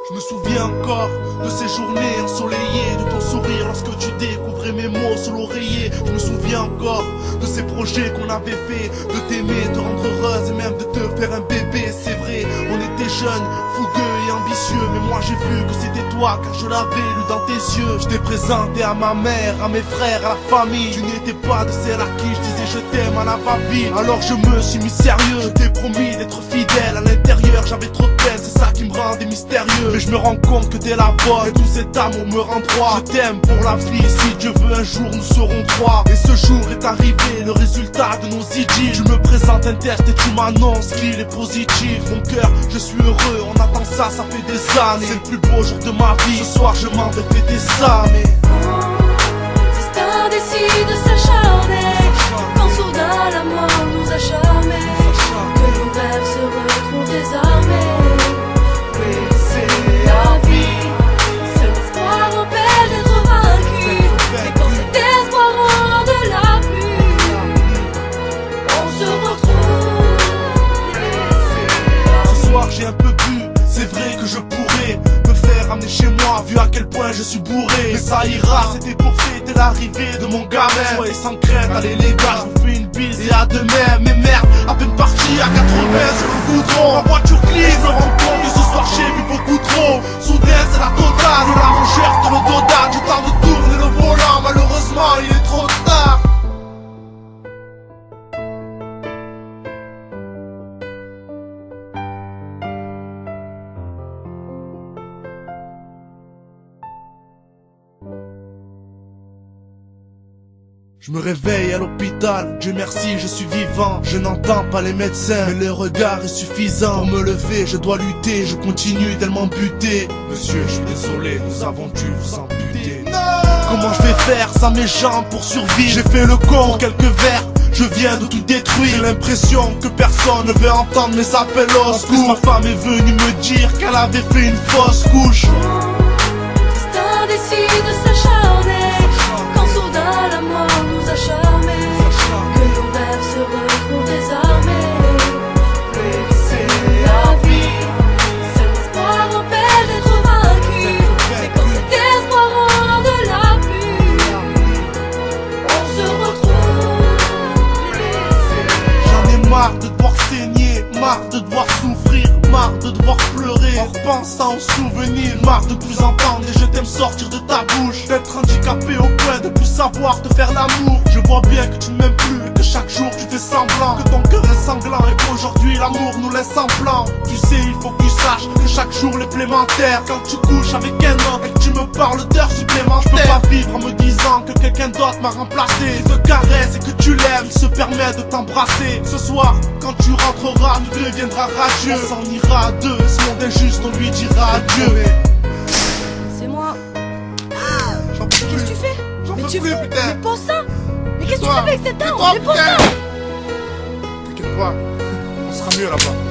Je me souviens encore de ces journées ensoleillées, de ton sourire lorsque tu découvrais mes mots sur l'oreiller. Je me souviens encore de ces projets qu'on avait fait, de t'aimer, de te rendre heureuse et même de te faire un bébé. C'est vrai, on était jeunes, fougueux et ambitieux, mais moi j'ai vu que c'était toi car je l'avais lu dans tes yeux. Je t'ai présenté à ma mère, à mes frères, à la famille. Tu n'étais pas de celle à qui je disais je t'aime à la va-vite. Alors je me suis mis sérieux, je t'ai promis d'être fidèle. À l'intérieur j'avais trop de peine, c'est ça qui me rendait mystérieux. Mais je me rends compte que t'es la bonne et tout cet amour me rend droit. Je t'aime pour la vie, si Dieu veut un jour nous serons trois. Et ce jour est arrivé, le résultat de nos idées. Je me présente un test et tu m'annonces qu'il est positif. Mon cœur, je suis heureux, on attend ça, ça fait des années. C'est le plus beau jour de ma vie, ce soir je m'en vais fêter ça. Mais destin décide de s'acharner, quand soudain la mort nous a charmés, que nos rêves se retrouvent désarmés. oui, c'est La vie, seul espoir empêche d'être vaincu. Et quand cet espoir rend de la pluie, on se retrouve. ce soir j'ai un peu bu, c'est vrai que je pourrais me faire amener chez moi, vu à quel point je suis bourré. Mais ça ira, c'était pour fêter l'arrivée de mon gamin. Soyez sans crainte, allez les gars, je vous fais une bise et à demain. Mais merde, à peine parti à 80 sur le goudron, ma voiture glisse. Je me rends compte que ce soir j'ai bu beaucoup trop. Soudain c'est la totale, la rongère de l'ododane. J'ai temps de tourner le volant, malheureusement il est trop tard. Je me réveille à l'hôpital, Dieu merci je suis vivant. Je n'entends pas les médecins, mais le regard est suffisant. Pour me lever je dois lutter, je continue tellement buté. Monsieur je suis désolé, nous avons dû vous amputer. Comment je vais faire sans mes jambes pour survivre? J'ai fait le con pour quelques verres, je viens de tout détruire. J'ai l'impression que personne ne veut entendre mes appels au secours. Ma femme est venue me dire qu'elle avait fait une fausse couche. Destin décide de s'acharner, quand soudain la mort nous a charmés, que nos rêves se retrouvent désarmés. Oui, c'est La vie, seul espoir empêche d'être vaincu. Et quand cet espoir rend de la pluie, on se retrouve. J'en ai marre de devoir saigner, marre de devoir souffrir, marre de devoir pleurer en repensant aux souvenirs, marre de plus entendre et je t'aime sortir de ta bouche, d'être handicapé au point de plus savoir te faire l'amour. Je vois bien que tu ne m'aimes plus et que chaque jour tu fais semblant, que ton cœur est sanglant et qu'aujourd'hui l'amour nous laisse en plan. Tu sais il faut que tu saches que chaque jour l'élémentaire, quand tu couches avec un homme et que tu me parles d'heures supplémentaires, je peux pas vivre en me disant que quelqu'un d'autre m'a remplacé. Il te caresse et que tu l'aimes, il se permet de t'embrasser. Ce soir quand tu rentreras tu deviendras radieux. On s'en ira à deux, ce monde injuste on lui dira adieu. C'est moi. J'en peux Qu'est-ce que plus. tu fais? J'en Mais peux tu plus, putain. Mais pose ça. Mais qu'est-ce que tu Toi. fais avec cette arme? Tais-toi, Mais pose putain. ça. T'inquiète pas, on sera mieux là-bas.